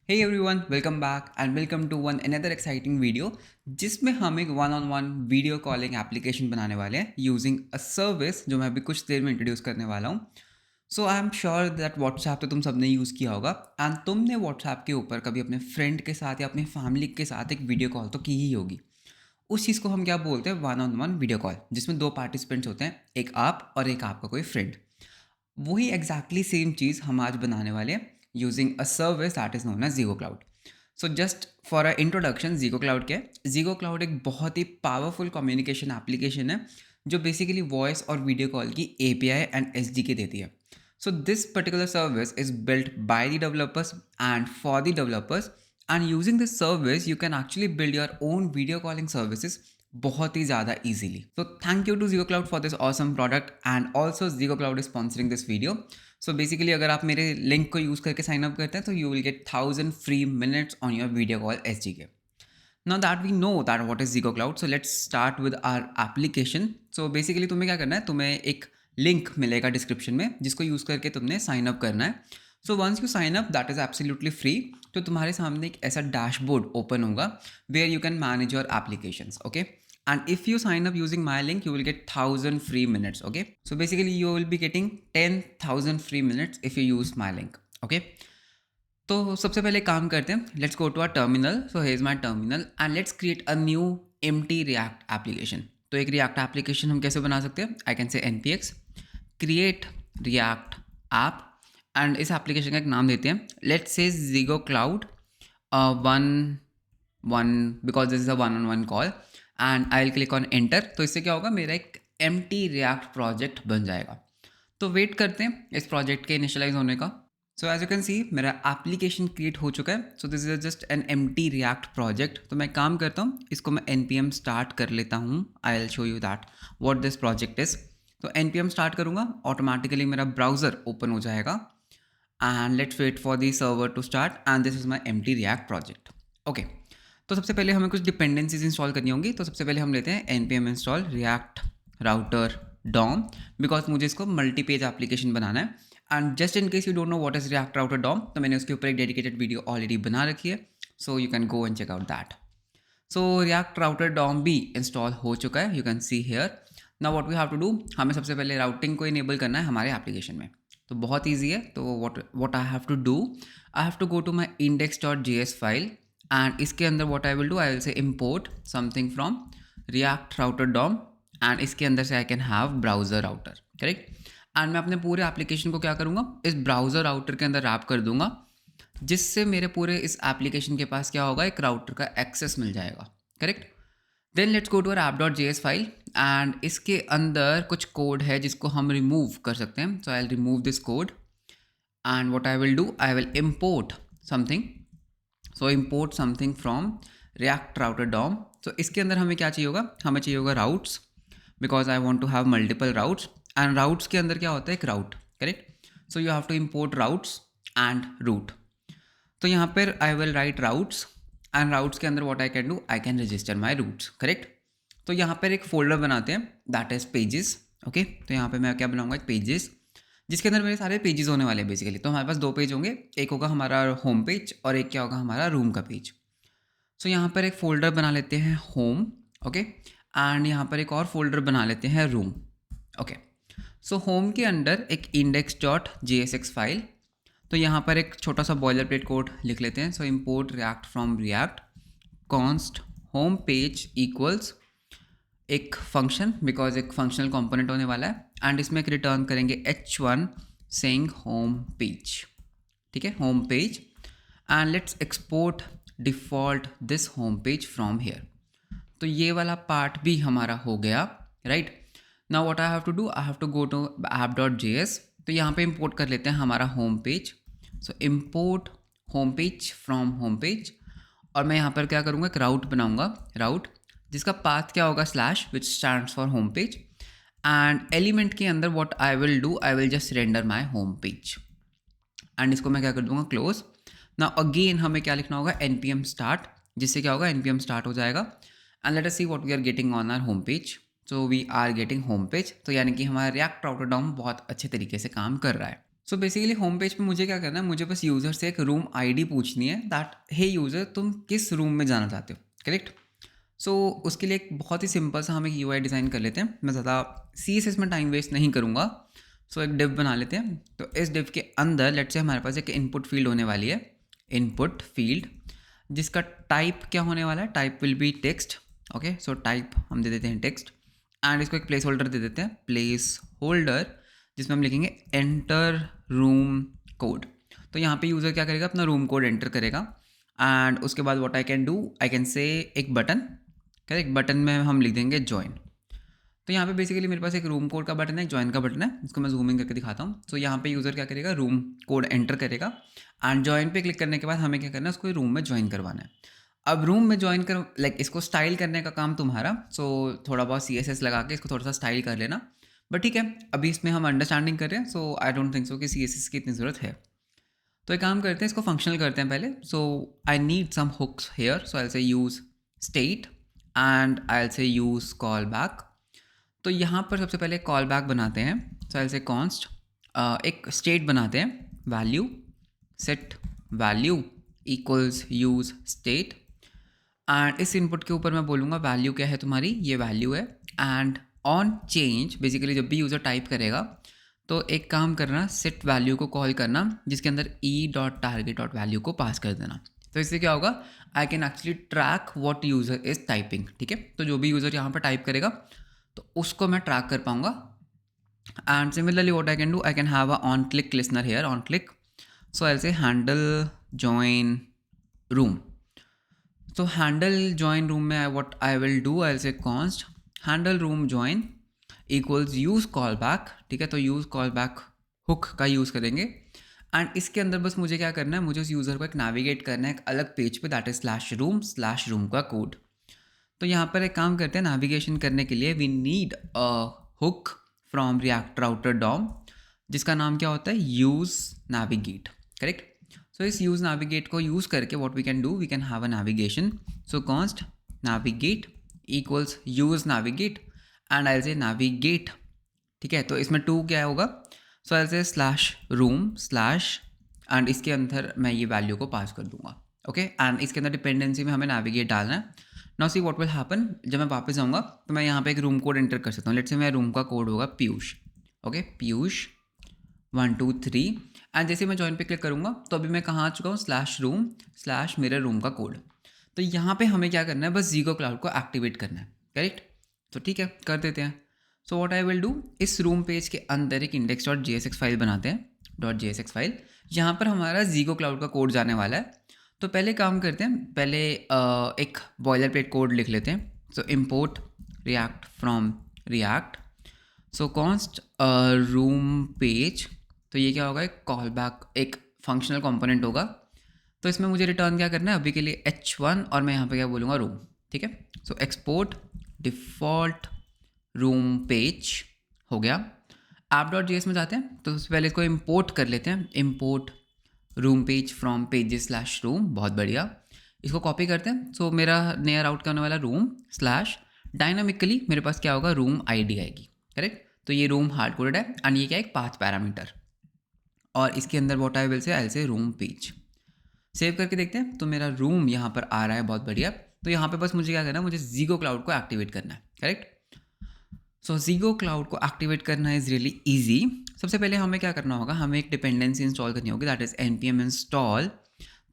Hey everyone, welcome back and welcome to one another exciting video जिसमें हम एक one on one video calling application बनाने वाले हैं यूजिंग अ सर्विस जो मैं अभी कुछ देर में इंट्रोड्यूस करने वाला हूँ। So I am sure that WhatsApp तो तुम सबने यूज़ किया होगा एंड तुमने व्हाट्सएप के ऊपर कभी अपने फ्रेंड के साथ या अपनी फैमिली के साथ एक वीडियो कॉल तो की ही होगी। उस चीज़ को हम क्या बोलते हैं, one on one video call, जिसमें दो पार्टिसिपेंट्स होते हैं, एक आप और एक आपका कोई फ्रेंड। वही एग्जैक्टली सेम चीज़ हम आज बनाने वाले हैं using a service that is known as Zego Cloud. So just for a introduction, Zego Cloud क्या है? ज़ीगो क्लाउड एक बहुत ही पावरफुल कम्युनिकेशन एप्लीकेशन है जो बेसिकली वॉइस और वीडियो कॉल की एपीआई एंड एसडीके देती है। So this particular service is built by the developers and for the developers, and using this service you can actually build your own video calling services बहुत ही ज़्यादा easily. So thank you to Zego Cloud for this awesome product and also Zego Cloud is sponsoring this video. So basically अगर आप मेरे link को use करके sign up करते हैं तो you will get 1000 free minutes on your video call S D के। Now that we know that what is Zigo Cloud, so let's start with our application. So basically तुम्हें क्या करना है, तुम्हें एक लिंक मिलेगा डिस्क्रिप्शन में जिसको यूज़ करके तुमने साइन अप करना है। So once you sign up that is absolutely free. तो तुम्हारे सामने एक ऐसा डैशबोर्ड ओपन होगा where you can manage your applications, okay. And if you sign up using my link you will get 1000 free minutes, okay. So basically you will be getting 10,000 free minutes if you use my link, okay. तो सबसे पहले काम करते हैं, let's go to our terminal. So here is my terminal and let's create a new empty React application. तो एक React application हम कैसे बना सकते हैं? I can say npx create React app, and इस एप्लीकेशन का एक नाम देते हैं, let's say Zego Cloud one one, because this is a one on one call, and I will click on enter. तो इससे क्या होगा, मेरा एक एम्प्टी रिएक्ट प्रोजेक्ट बन जाएगा। तो वेट करते हैं इस प्रोजेक्ट के इनिशियलाइज होने का। So as you can see मेरा एप्लीकेशन क्रिएट हो चुका है। So this is just an empty React project. तो मैं काम करता हूँ, इसको मैं npm स्टार्ट कर लेता हूँ। I will show you that what this project is. तो npm स्टार्ट करूँगा, ऑटोमेटिकली मेरा ब्राउज़र ओपन हो जाएगा and let's wait for the server to start and this is my empty React project, okay. तो सबसे पहले हमें कुछ डिपेंडेंसीज इंस्टॉल करनी होंगी। तो सबसे पहले हम लेते हैं npm install React router DOM, because मुझे इसको मल्टी पेज एप्लीकेशन बनाना है। And just in case you don't know what is React router DOM, तो मैंने उसके ऊपर एक डेडिकेटेड वीडियो ऑलरेडी बना रखी है, so you can go and check out that. So React router DOM भी इंस्टॉल हो चुका है, you can see here. Now what we have to do, हमें सबसे पहले राउटिंग को इनेबल करना है हमारे एप्लीकेशन में। तो बहुत ईजी है। तो what I have to do, I have to go to my index.js file, and इसके अंदर what I will do, I will say import something from React router DOM, and इसके अंदर से I can have browser router, correct. And मैं अपने पूरे application को क्या करूँगा, इस ब्राउज़र राउटर के अंदर रैप कर दूंगा, जिससे मेरे पूरे इस एप्लीकेशन के पास क्या होगा, एक राउटर का एक्सेस मिल जाएगा, correct. Then let's go to our app.js file, and इसके अंदर कुछ कोड है जिसको हम रिमूव कर सकते हैं। So I will remove this code, and what I will do, I will import something. So import something from React router DOM. तो इसके अंदर हमें क्या चाहिए होगा, हमें चाहिए होगा routes, because I want to have multiple routes, and routes के अंदर क्या होता है, एक route, correct. So you have to import routes and route. तो यहाँ पर I will write routes, and routes के अंदर what I can do, I can register my routes, correct. तो यहाँ पर एक फोल्डर बनाते हैं दैट इज पेजेस, ओके। तो यहाँ पे मैं क्या बनाऊंगा, एक पेजेस, जिसके अंदर मेरे सारे पेजेस होने वाले हैं बेसिकली। तो हमारे पास दो पेज होंगे, एक होगा हमारा होम पेज और एक क्या होगा, हमारा रूम का पेज। सो यहाँ पर एक फोल्डर बना लेते हैं होम, ओके, एंड यहाँ पर एक और फोल्डर बना लेते हैं रूम, ओके। सो होम के अंदर एक index.jsx फाइल। तो यहाँ पर एक छोटा सा बॉयलर प्लेट कोड लिख लेते हैं। सो import react from react const home page equals एक फंक्शन, बिकॉज एक फंक्शनल कंपोनेंट होने वाला है, एंड इसमें एक रिटर्न करेंगे h1 सेइंग होम पेज, ठीक है, home page. And let's export default this home page from here. तो ये वाला पार्ट भी हमारा हो गया, right. Now what I have to do, I have to go to app.js। तो यहाँ पे इंपोर्ट कर लेते हैं हमारा home page. So import home page from home page, और मैं यहाँ पर क्या करूँगा, एक राउट बनाऊँगा, राउट जिसका पाथ क्या होगा, slash which stands for home page, and element के अंदर what I will do, I will just render my home page, and इसको मैं क्या कर दूंगा, क्लोज। नाउ अगेन हमें क्या लिखना होगा, npm स्टार्ट, जिससे क्या होगा, npm स्टार्ट हो जाएगा, and let us see what we are getting on our home page. So we are getting home page. तो यानी कि हमारा रिएक्ट राउटर डॉम बहुत अच्छे तरीके से काम कर रहा है। सो बेसिकली होम पेज पे मुझे क्या करना है, मुझे बस यूज़र से एक रूम आईडी पूछनी है दैट हे यूज़र तुम किस रूम में जाना चाहते हो, करेक्ट। सो उसके लिए एक बहुत ही सिंपल सा हम एक यूआई डिज़ाइन कर लेते हैं। मैं ज़्यादा सीएसएस में टाइम वेस्ट नहीं करूँगा। सो एक डिव बना लेते हैं। तो इस डिव के अंदर लेट्स से हमारे पास एक इनपुट फील्ड होने वाली है, इनपुट फील्ड, जिसका टाइप क्या होने वाला है, type will be text. Okay, so type हम दे देते हैं टेक्स्ट एंड इसको एक प्लेस होल्डर दे देते हैं, प्लेस होल्डर, जिसमें हम लिखेंगे एंटर रूम कोड। तो यहाँ पे यूज़र क्या करेगा, अपना रूम कोड एंटर करेगा एंड उसके बाद what I can do, I can से एक बटन, करेक्ट, बटन में हम लिख देंगे ज्वाइन। तो यहाँ पे बेसिकली मेरे पास एक रूम कोड का बटन है, ज्वाइन का बटन है, इसको मैं जूमिंग करके दिखाता हूँ। तो यहाँ पे यूज़र क्या करेगा, रूम कोड एंटर करेगा एंड ज्वाइन पे क्लिक करने के बाद हमें क्या करना है, उसको रूम में ज्वाइन करवाना है। अब रूम में ज्वाइन कर लाइक इसको स्टाइल करने का काम तुम्हारा। सो थोड़ा बहुत CSS लगा के इसको थोड़ा सा स्टाइल कर लेना, बट ठीक है, अभी इसमें हम अंडरस्टैंडिंग कर रहे हैं। So I don't think so कि CSS की इतनी ज़रूरत है। तो एक काम करते हैं, इसको फंक्शनल करते हैं पहले। So I need some hooks here, so I say use state and I say use call back. तो यहाँ पर सबसे पहले कॉल बैक बनाते हैं। सो आई से कॉन्स्ट एक स्टेट बनाते हैं, value set value equals use state and इस इनपुट के ऊपर मैं बोलूँगा वैल्यू क्या है तुम्हारी, ये वैल्यू है। एंड ऑन चेंज बेसिकली जब भी यूज़र टाइप करेगा तो एक काम करना, सेट वैल्यू को कॉल करना, जिसके अंदर e.target.value को पास कर देना। तो इससे क्या होगा, I can actually track what user is typing. ठीक है, तो जो भी यूज़र यहाँ पर टाइप करेगा तो उसको मैं ट्रैक कर पाऊँगा। And similarly what I can do, I can have a on click listener here, on click. So I say handle join room. तो हैंडल जॉइन रूम में what I will do, I say const handle room join equals use callback. ठीक है, तो use callback hook का use करेंगे and इसके अंदर बस मुझे क्या करना है, मुझे उस यूज़र को एक नेविगेट करना है एक अलग पेज पे, दैट इज स्लैश रूम का कोड। तो यहाँ पर एक काम करते हैं, नेविगेशन करने के लिए we need a hook from React router DOM, जिसका नाम क्या होता है, यूज़ नेविगेट, करेक्ट। सो इस यूज़ नेविगेट को यूज़ करके what we can do, we can have a navigation. So const navigate equals use navigate and I say navigate. ठीक है, तो इसमें टू क्या होगा, सो आई से स्लैश रूम स्लैश एंड इसके अंदर मैं ये वैल्यू को पास कर दूंगा। ओके, एंड इसके अंदर डिपेंडेंसी में हमें नेविगेट डालना है। Now see what will happen, जब मैं वापस आऊँगा तो मैं यहाँ पे एक रूम कोड एंटर कर सकता हूँ। लेट्स से मेरा रूम का कोड होगा पीयूष। ओके, पीयूष 1 2 3 एंड जैसे मैं ज्वाइन पे क्लिक करूँगा तो अभी मैं कहाँ आ चुका हूँ, स्लैश रूम स्लैश मेरे रूम का कोड। तो यहाँ पे हमें क्या करना है, बस ज़ीगो क्लाउड को एक्टिवेट करना है, करेक्ट। तो ठीक है, कर देते हैं। So what I will do, इस रूम पेज के अंदर एक index.jsx फाइल बनाते हैं, .jsx फाइल, यहाँ पर हमारा ज़ीगो क्लाउड का कोड जाने वाला है। तो पहले काम करते हैं, पहले एक बॉयलर प्लेट कोड लिख लेते हैं। सो import react from react, so const room page. तो ये क्या होगा, एक कॉल बैक, एक फंक्शनल कंपोनेंट होगा। तो इसमें मुझे रिटर्न क्या करना है, अभी के लिए h1 और मैं यहाँ पे क्या बोलूँगा, रूम। ठीक है, so export default room page हो गया। app.js में जाते हैं तो उससे पहले इसको इंपोर्ट कर लेते हैं, import room page from pages slash room, बहुत बढ़िया। इसको कॉपी करते हैं। सो मेरा नया राउट क्या होने वाला, रूम स्लैश डायनामिकली मेरे पास क्या होगा, रूम आईडी आएगी, करेक्ट। तो ये रूम हार्ड कोडेड है एंड ये क्या है, एक पाथ पैरामीटर, और इसके अंदर व्हाट आई विल से, आई से रूम पेज। सेव करके देखते हैं तो मेरा रूम यहाँ पर आ रहा है, बहुत बढ़िया। तो यहाँ पे बस मुझे क्या करना है, मुझे ज़ीगो क्लाउड को एक्टिवेट करना है, करेक्ट। सो ज़ीगो क्लाउड को एक्टिवेट करना इज़ रियली ईजी। सबसे पहले हमें क्या करना होगा, हमें एक डिपेंडेंसी इंस्टॉल करनी होगी, दैट इज़ npm इंस्टॉल।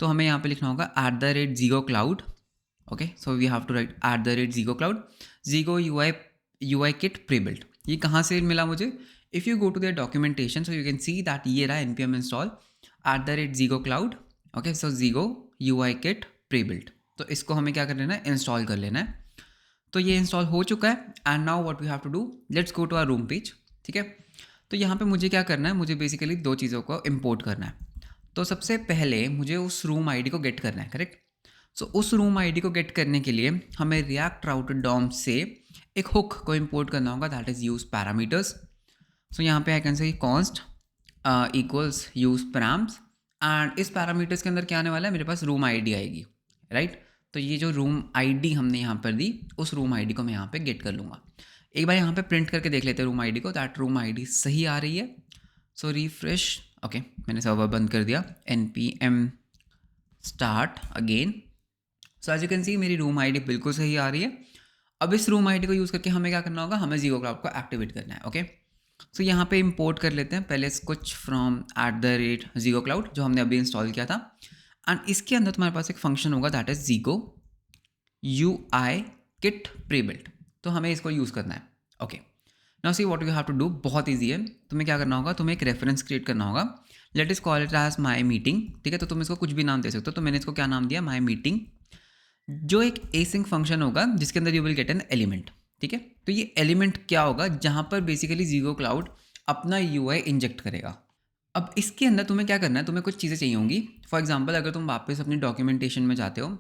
तो हमें यहाँ पे लिखना होगा @Zego Cloud. Okay, so we have to write @Zego Cloud, Zego UI kit prebuilt. ये कहाँ से मिला मुझे, if you go to their documentation so you can see that ये रहा npm install @Zego Cloud. Okay, so Zego UI kit prebuilt. तो इसको हमें क्या कर लेना है, इंस्टॉल कर लेना है। तो ये इंस्टॉल हो चुका है and now what we have to do, let's go to our room page. ठीक है, तो यहाँ पे मुझे क्या करना है, मुझे बेसिकली दो चीज़ों को इंपोर्ट करना है। तो सबसे पहले मुझे उस रूम आईडी को गेट करना है, करेक्ट। सो उस रूम आईडी को गेट करने के लिए हमें रिएक्ट राउटर डॉम से एक हुक को इंपोर्ट करना होगा, दैट इज़ यूज पैरामीटर्स। सो यहाँ पे आई can say const equals use params and इस पैरामीटर्स के अंदर क्या आने वाला है, मेरे पास रूम आईडी आएगी, राइट। तो ये जो रूम आईडी हमने यहाँ पर दी, उस रूम आईडी को मैं यहाँ पे गेट कर लूँगा। एक बार यहाँ पे प्रिंट करके देख लेते हैं रूम आईडी को, दैट रूम आईडी सही आ रही है। सो रिफ्रेश, ओके, मैंने सर्वर बंद कर दिया, npm start again. So as you can see मेरी रूम आईडी बिल्कुल सही आ रही है। अब इस रूम आईडी को यूज़ करके हमें क्या करना होगा, हमें जीगो क्लाउड को एक्टिवेट करना है। ओके, सो यहाँ पे इंपोर्ट कर लेते हैं पहले कुछ फ्रॉम @जीगो क्लाउड जो हमने अभी इंस्टॉल किया था। एंड इसके अंदर तुम्हारे पास एक फंक्शन होगा that is Zego UI kit prebuilt, तो हमें इसको यूज़ करना है। Okay, now see what you have to do, बहुत ईजी है। तुम्हें क्या करना होगा, तुम्हें एक रेफरेंस क्रिएट करना होगा। Let us call it as my meeting, ठीक है। तो तुम इसको कुछ भी नाम दे सकते हो, तो मैंने इसको क्या नाम दिया, माई मीटिंग, जो एक एसिंक फंक्शन होगा जिसके अंदर you will get an element, ठीक है। तो ये एलिमेंट क्या होगा, जहाँ पर बेसिकली जीगो क्लाउड अपना UI इंजेक्ट करेगा। अब इसके अंदर तुम्हें क्या करना है, तुम्हें कुछ चीज़ें चाहिए होंगी। फॉर एग्जाम्पल अगर तुम वापस अपनी डॉक्यूमेंटेशन में जाते हो,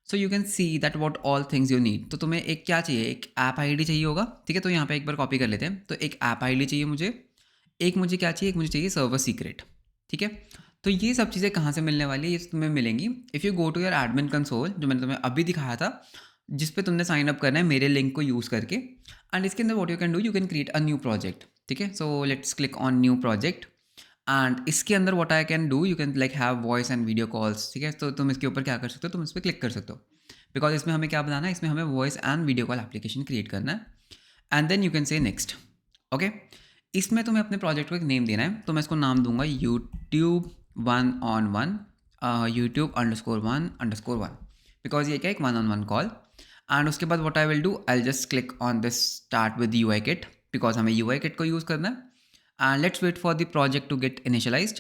सो you can see that what all things you need. तो तुम्हें एक क्या चाहिए, एक ऐप आईडी चाहिए होगा, ठीक है। तो यहाँ पे एक बार कॉपी कर लेते हैं। तो एक ऐप आईडी चाहिए मुझे, एक मुझे क्या चाहिए, एक मुझे चाहिए सर्वर सीक्रेट, ठीक है। तो ये सब चीज़ें कहाँ से मिलने वाली है, ये तुम्हें मिलेंगी if you go to your admin console, जो मैंने तुम्हें अभी दिखाया था, जिस पे तुमने साइन अप करना है मेरे लिंक को यूज़ करके। एंड इसके अंदर what you can do, you can create a new project, ठीक है। So let's click on new project. And इसके अंदर what I can do, you can like have voice and video calls, ठीक है। तो तुम इसके ऊपर क्या कर सकते हो, तुम इस पर क्लिक कर सकते हो, बिकॉज इसमें हमें क्या बनाना है, इसमें हमें voice and video call application create करना है। And then you can say next. Okay, इसमें तुम्हें अपने प्रोजेक्ट को एक नेम देना है। तो मैं इसको नाम दूंगा यूट्यूब 1on1 YouTube_1_1, बिकॉज ये क्या एक 1on1 कॉल। एंड उसके बाद what I will do, I just click on this start with UI kit, because हमें UI किट को यूज़ करना है। And let's wait for the project to get initialized.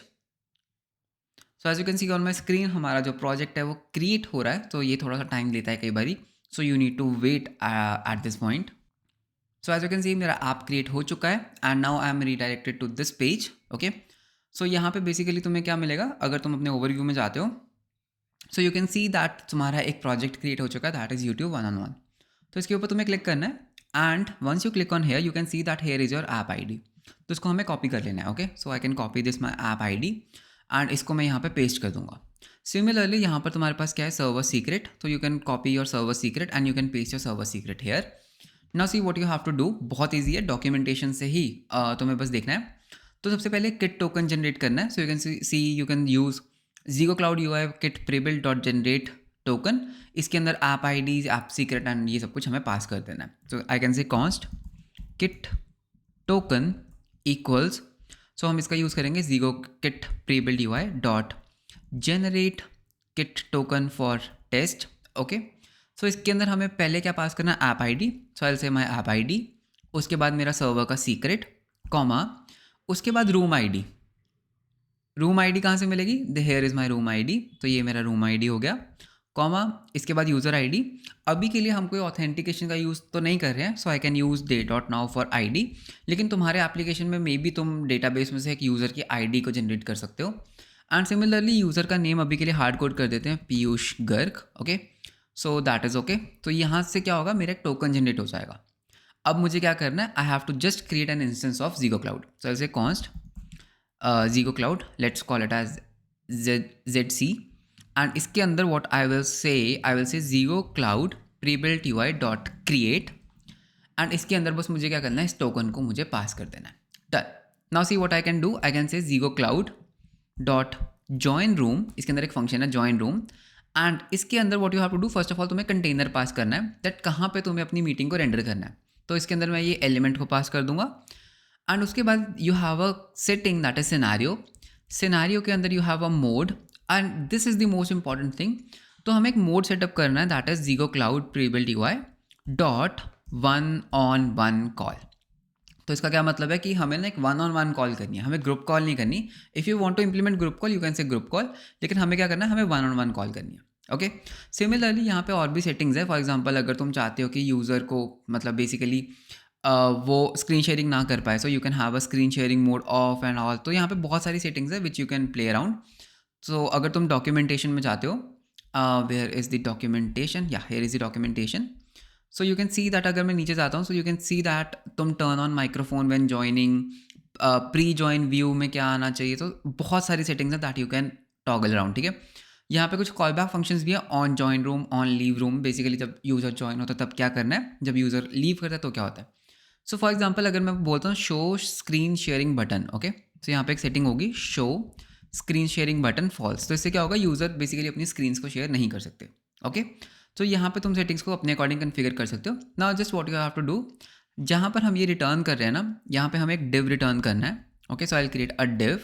So as you can see on my screen, हमारा जो project है वो create हो रहा है। तो ये थोड़ा सा टाइम लेता है कई बारी, so you need to wait at this point. So as you can see मेरा ऐप क्रिएट हो चुका है and now I am redirected to this page. Okay, so यहाँ पे बेसिकली तुम्हें क्या मिलेगा, अगर तुम अपने ओवरव्यू में जाते हो, सो यू कैन सी दैट तुम्हारा एक प्रोजेक्ट क्रिएट हो चुका है दैट इज यूट्यूब 1on1। तो इसके ऊपर तुम्हें क्लिक करना है and once you click on here you can see that here is your app ID. तो इसको हमें कॉपी कर लेना है। Okay, so I can copy this my app ID and इसको मैं यहाँ पे पेस्ट कर दूंगा। सिमिलरली यहाँ पर तुम्हारे पास क्या है, सर्वर सीक्रेट, तो you can copy your server secret and you can paste your server secret here. Now see what you have to do, बहुत ईजी है, डॉक्यूमेंटेशन से ही तुम्हें बस देखना है। तो सबसे पहले किट टोकन जनरेट करना है। So you can see you can use Zego Cloud UI kit prebuilt dot generate token. इसके अंदर app IDs, app secret and ये सब कुछ हमें पास कर देना है। So I can say const kit token equals, so हम इसका यूज़ करेंगे Zego kit prebuilt UI dot generate kit token for test. Okay, so इसके अंदर हमें पहले क्या पास करना है, app ID. So I will से माय ऐप आईडी, उसके बाद मेरा सर्वर का सीक्रेट, कॉमा, उसके बाद रूम आईडी। रूम आईडी कहाँ से मिलेगी, the here is my room ID, तो ये मेरा रूम आईडी हो गया, कॉमा, इसके बाद यूज़र आईडी। अभी के लिए हम कोई ऑथेंटिकेशन का यूज़ तो नहीं कर रहे हैं, so I can use day.now for ID. लेकिन तुम्हारे एप्लीकेशन में मे बी तुम डेटाबेस में से एक यूज़र की आईडी को जनरेट कर सकते हो। एंड सिमिलरली यूज़र का नेम अभी के लिए हार्ड कोड कर देते हैं, Piyush Garg. Okay, so that is okay. तो यहाँ से क्या होगा, मेरा एक टोकन जनरेट हो जाएगा। अब मुझे क्या करना है, I have to just create an instance of Zego cloud. So ऐसे const Zego cloud, let's call it as ZC। And इसके अंदर what I will say Zego cloud prebuilt UI dot create. And इसके अंदर बस मुझे क्या करना है, इस टोकन को मुझे पास कर देना है। Done. Now see what I can do, I can say Zego cloud dot join room, इसके अंदर एक फंक्शन है जॉइन रूम। एंड इसके अंदर what you have to do, first of all तुम्हें कंटेनर पास करना है दैट कहाँ पे तुम्हें अपनी मीटिंग को रेंडर करना है। तो इसके अंदर मैं ये एलिमेंट को पास कर दूंगा। एंड उसके बाद you have a setting that is scenario. Scenario के अंदर you have a mode and this is the most important thing. तो हमें एक मोड सेटअप करना है that is Zego cloud prebuilt UI dot 1on1 call. तो इसका क्या मतलब है कि हमें ना एक 1on1 कॉल करनी है, हमें ग्रुप कॉल नहीं करनी। If you want to implement group call you can say group call, लेकिन हमें क्या करना है, हमें 1on1 कॉल करनी है। ओके, सिमिलरली यहाँ पे और भी सेटिंग्स है। फॉर एग्जांपल अगर तुम चाहते हो कि यूज़र को मतलब बेसिकली वो स्क्रीन शेयरिंग ना कर पाए, so you can have a screen sharing mode off and all. तो यहाँ पे बहुत सारी सेटिंग्स है which you can play around. So अगर तुम डॉक्यूमेंटेशन में जाते हो, वेयर इज़ द डॉक्यूमेंटेशन, या here is the documentation. So you can see that अगर मैं नीचे जाता हूँ, so you can see that तुम turn on microphone when joining, pre join view में क्या आना चाहिए। तो बहुत सारी सेटिंग्स हैं that you can toggle around, ठीक है। यहाँ पे कुछ कॉल बैक फंक्शंस भी है, on join room, on leave room. Basically जब यूज़र जॉइन होता है तब क्या करना है, जब यूज़र लीव करता है तो क्या होता है। सो फॉर एग्जाम्पल अगर मैं बोलता हूँ show screen sharing button, okay, so यहाँ पे एक सेटिंग होगी show screen sharing button false. तो इससे क्या होगा, यूज़र बेसिकली अपनी स्क्रीन्स को शेयर नहीं कर सकते। ओके, तो यहाँ पे तुम सेटिंग्स को अपने अकॉर्डिंग कन्फिगर कर सकते हो। Now just what you have to do, जहाँ पर हम ये रिटर्न कर रहे हैं ना, यहाँ पे हमें एक डिव रिटर्न करना है। Okay, so I will create a div.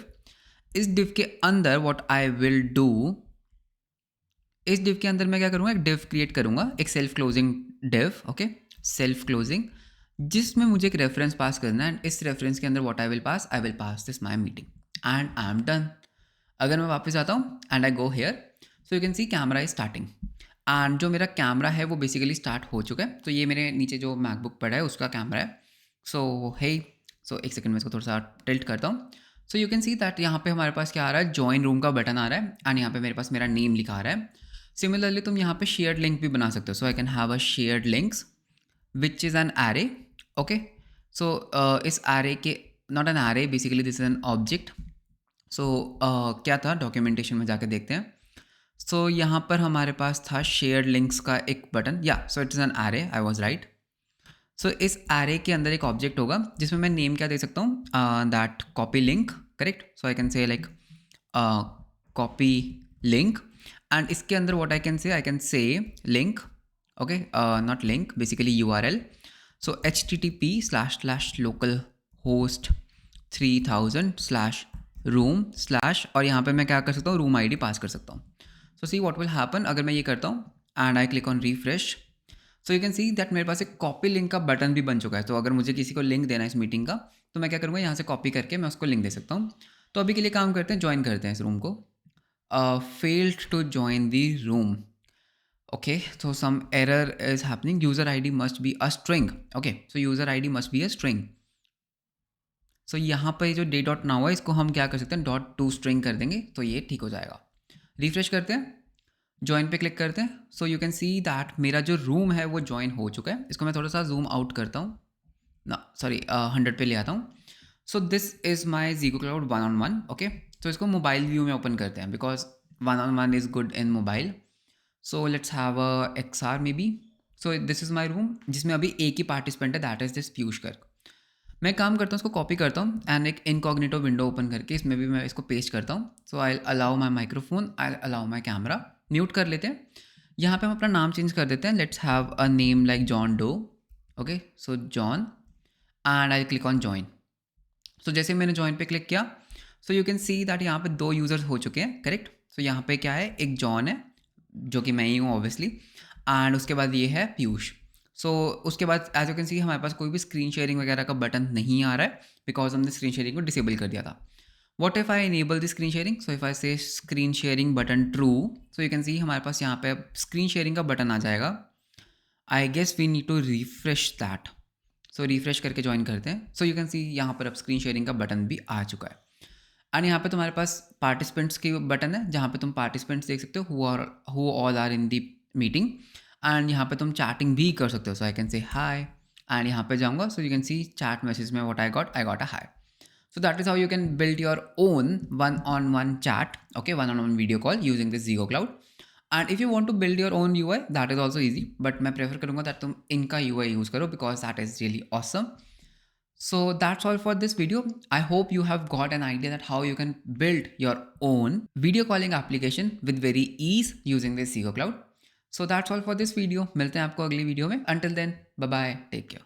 इस डिव के अंदर व्हाट आई विल डू, इस डिव के अंदर मैं क्या करूँगा, एक डिव क्रिएट करूँगा, एक self closing div. Okay, self closing, जिसमें मुझे एक रेफरेंस पास करना है। एंड इस रेफरेंस के अंदर what I will pass this my meeting and I am done. अगर मैं वापस आता हूँ and I go here, so you can C camera is starting. And जो मेरा कैमरा है वो बेसिकली स्टार्ट हो चुका है। तो ये मेरे नीचे जो मैकबुक पड़ा है उसका कैमरा है। सो हे, सो एक सेकंड में इसको थोड़ा सा टिल्ट करता हूँ। So you can see that यहाँ पे हमारे पास क्या आ रहा है, जॉइन रूम का बटन आ रहा है एंड यहाँ पे मेरे पास मेरा नेम लिखा आ रहा है। सिमिलरली तुम यहाँ पे शेयर्ड लिंक भी बना सकते हो। So I can have a shared links which is an array. Okay, so इस एरे के, not an array, basically this is an object. So क्या था, डॉक्यूमेंटेशन में जाके देखते हैं। सो यहाँ पर हमारे पास था शेयर्ड लिंक्स का एक बटन, या so it is an array, I was right. So इस एरे के अंदर एक ऑब्जेक्ट होगा जिसमें मैं नेम क्या दे सकता हूँ, that copy link, correct. So I can से लाइक कॉपी लिंक एंड इसके अंदर व्हाट आई कैन से link, okay, not link, basically URL। So http://localhost3000/room/ और यहाँ पे मैं क्या कर सकता हूँ, रूम ID पास कर सकता हूँ। सो सी व्हाट विल हैपन, अगर मैं ये करता हूँ and I click on refresh, so you can see that मेरे पास एक कॉपी लिंक का बटन भी बन चुका है। तो अगर मुझे किसी को लिंक देना है इस मीटिंग का, तो मैं क्या करूँगा, यहाँ से कॉपी करके मैं उसको लिंक दे सकता हूँ। तो अभी के लिए काम करते हैं, ज्वाइन करते हैं इस रूम को। Failed to join the room. Okay, so some error is happening. User ID must be a string. Okay, so user ID must be a string. So यहाँ पर जो day.now है इसको हम क्या कर सकते हैं, .toString कर देंगे, तो ये ठीक हो जाएगा। रिफ्रेश करते हैं, ज्वाइन पे क्लिक करते हैं। सो यू कैन सी दैट मेरा जो रूम है वो ज्वाइन हो चुका है। इसको मैं थोड़ा सा जूम आउट करता हूँ ना, सॉरी 100 पे ले आता हूँ। So this is my Zigo Cloud 1-on-1। Okay, तो इसको मोबाइल व्यू में ओपन करते हैं, because 1-on-1 is good in mobile. So let's have a XR may be. So this is my room जिसमें अभी एक ही पार्टिसिपेंट है, that is this Piyush Garg. मैं काम करता हूँ, उसको कॉपी करता हूँ एंड एक इनकॉग्निटो विंडो ओपन करके इसमें भी मैं इसको पेस्ट करता हूँ। So I allow my microphone, I allow my camera, mute कर लेते हैं। यहाँ पे हम अपना नाम चेंज कर देते हैं, let's have a name like John Doe. Okay, so John and I click on join. So जैसे मैंने ज्वाइन पे क्लिक किया, so you can see that यहाँ पे 2 यूज़र्स हो चुके हैं, करेक्ट। सो यहाँ पे क्या है, एक जॉन है जो कि मैं ही हूँ ऑब्वियसली, एंड उसके बाद ये है पीयूष। सो उसके बाद एज यू कैन सी हमारे पास कोई भी स्क्रीन शेयरिंग वगैरह का बटन नहीं आ रहा है, बिकॉज हमने स्क्रीन शेयरिंग को डिसेबल कर दिया था। What if I enable the screen sharing, so if I say screen sharing button true, so you can see हमारे पास यहाँ पे स्क्रीन शेयरिंग का बटन आ जाएगा। I guess we need to refresh that. So refresh करके join करते हैं। सो यू कैन सी यहाँ पर अब स्क्रीन शेयरिंग का बटन भी आ चुका है। एंड यहाँ पे तुम्हारे पास पार्टिसिपेंट्स की बटन है, जहाँ पे तुम पार्टिसिपेंट्स देख सकते हो who all are in the meeting. And यहाँ पे तुम चैटिंग भी कर सकते हो। So I can say hi and यहाँ पे जाऊँगा, so you can see chat message में what I got a hi. So that is how you can build your own one-on-one chat, okay, one-on-one video call using this Zigo Cloud. And if you want to build your own UI, that is also easy. But मैं prefer करूँगा that तुम इनका UI use करो, because that is really awesome. So that's all for this video. I hope you have got an idea that how you can build your own video calling application with very ease using this Zigo Cloud. So that's all for this video. मिलते हैं आपको अगली video में. Until then, bye bye. Take care.